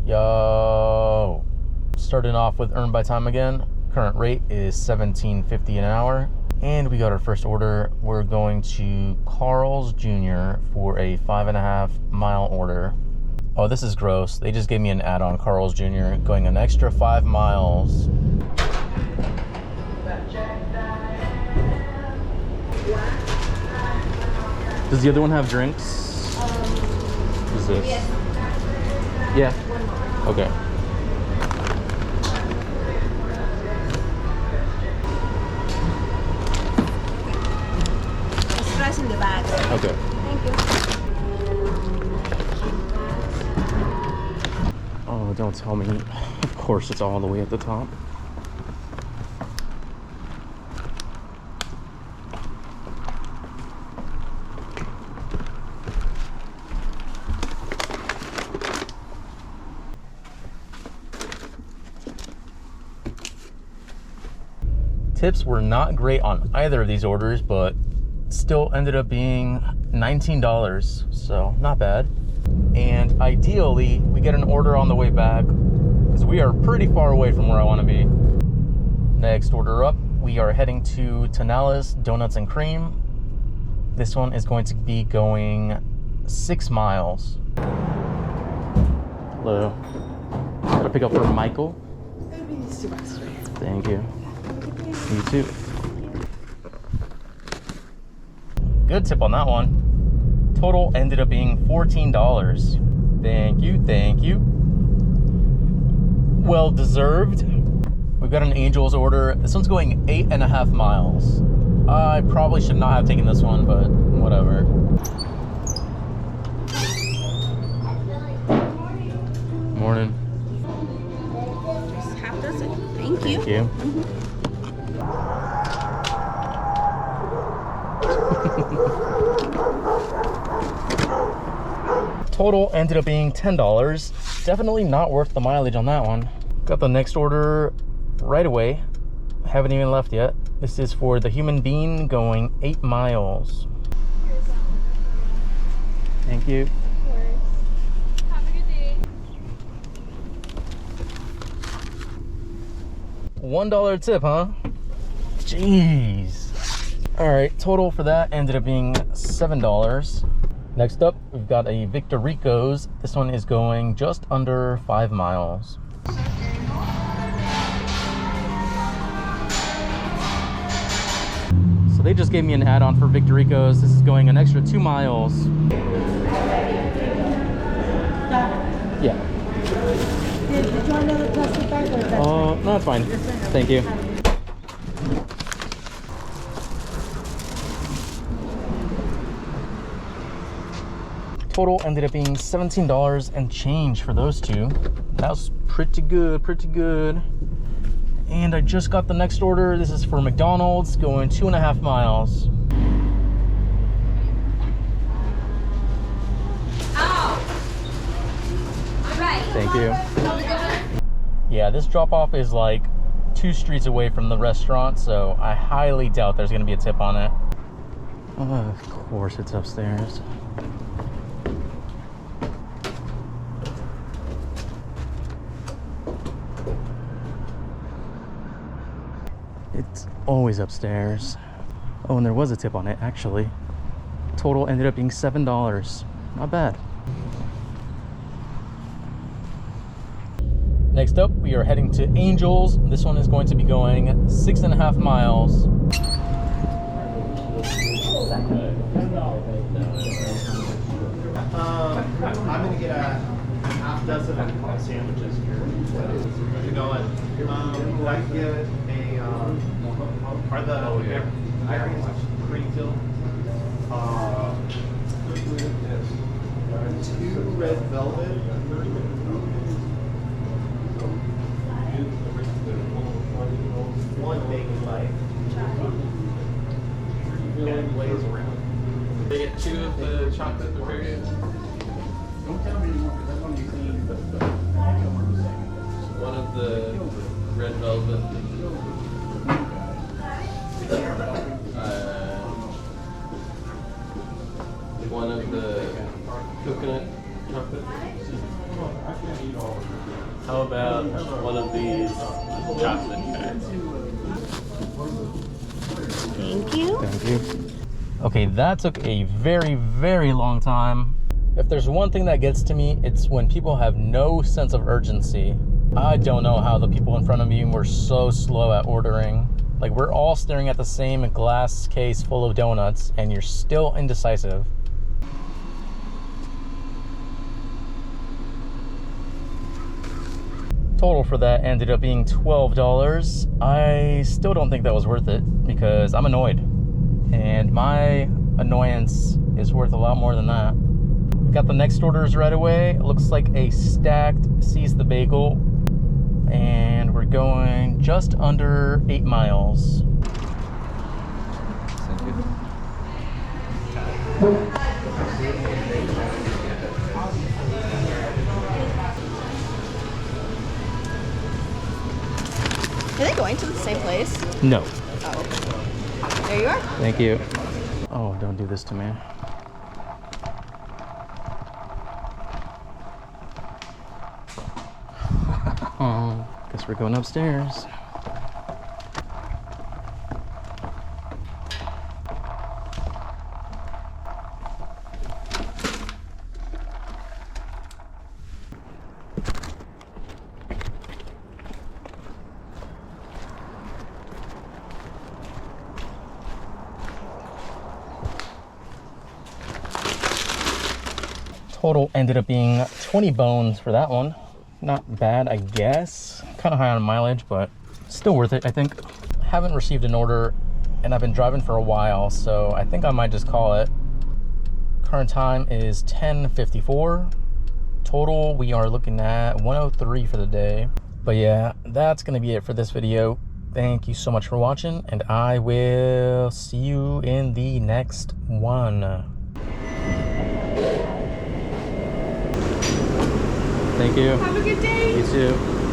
Yo, starting off with earn by time again. Current rate is $17.50 an hour, and we got our first order. We're going to Carl's Jr. for a 5.5 mile order. Oh, this is gross. They just gave me an add-on Carl's Jr. going an extra 5 miles. Does the other one have drinks? What is this? Yes. Yeah. Okay. It's rice in the bag. Okay. Thank you. Oh, don't tell me. Of course, it's all the way at the top. Tips were not great on either of these orders, but still ended up being $19, so not bad. And ideally, we get an order on the way back because we are pretty far away from where I want to be. Next order up, we are heading to Tonales Donuts and Cream. This one is going to be going 6 miles. Hello. Gotta pick up for Michael. Thank you. You too. Good tip on that one. Total ended up being $14. Thank you, thank you. Well deserved. We've got an Angels order. This one's going 8.5 miles. I probably should not have taken this one, but whatever. Morning. Just half dozen. Thank you. Thank you. Total ended up being $10. Definitely not worth the mileage on that one. Got the next order right away. Haven't even left yet. This is for the Human Bean going 8 miles. Thank you. Have a good day. $1 tip, huh? Jeez. All right, total for that ended up being $7. Next up, we've got a Victor Rico's. This one is going just under 5 miles. So they just gave me an add-on for Victor Rico's. This is going an extra 2 miles. Yeah. Did you want another plastic bag or that? No, it's fine. Thank you. Total ended up being $17 and change for those two. That was pretty good, pretty good. And I just got the next order. This is for McDonald's, going 2.5 miles. Oh. All right. Thank you. Yeah, this drop off is like 2 streets away from the restaurant, so I highly doubt there's gonna be a tip on it. Of course it's upstairs. It's always upstairs. Oh, and there was a tip on it, actually. Total ended up being $7. Not bad. Next up, we are heading to Angels. This one is going to be going 6.5 miles. I'm gonna get a half dozen sandwiches here. To go in. I get a are the items pre-filled? 2 red velvet. 1 bacon bite. And blaze around. They get 2 of the chocolate Bavaria. Don't tell me anymore, because that's one you've seen, but one of the red velvet. One of the coconut chocolate. How about one of these chocolate bags? Thank you. Thank you. Okay, that took a very, very long time. If there's one thing that gets to me, it's when people have no sense of urgency. I don't know how the people in front of me were so slow at ordering. Like, we're all staring at the same glass case full of donuts, and you're still indecisive. Total for that ended up being $12. I still don't think that was worth it because I'm annoyed. And my annoyance is worth a lot more than that. We got the next orders right away. It looks like a stacked Seize the Bagel. And we're going just under 8 miles. Thank you. Are they going to the same place? No. Oh. There you are. Thank you. Oh, don't do this to me. Oh, guess we're going upstairs. Total ended up being 20 bones for that one. Not bad, I guess. Kind of high on mileage, but still worth it, I think. Haven't received an order, and I've been driving for a while, so I think I might just call it. Current time is 10:54. Total, we are looking at 103 for the day. But yeah, that's gonna be it for this video. Thank you so much for watching, and I will see you in the next one. Thank you. Have a good day. You too.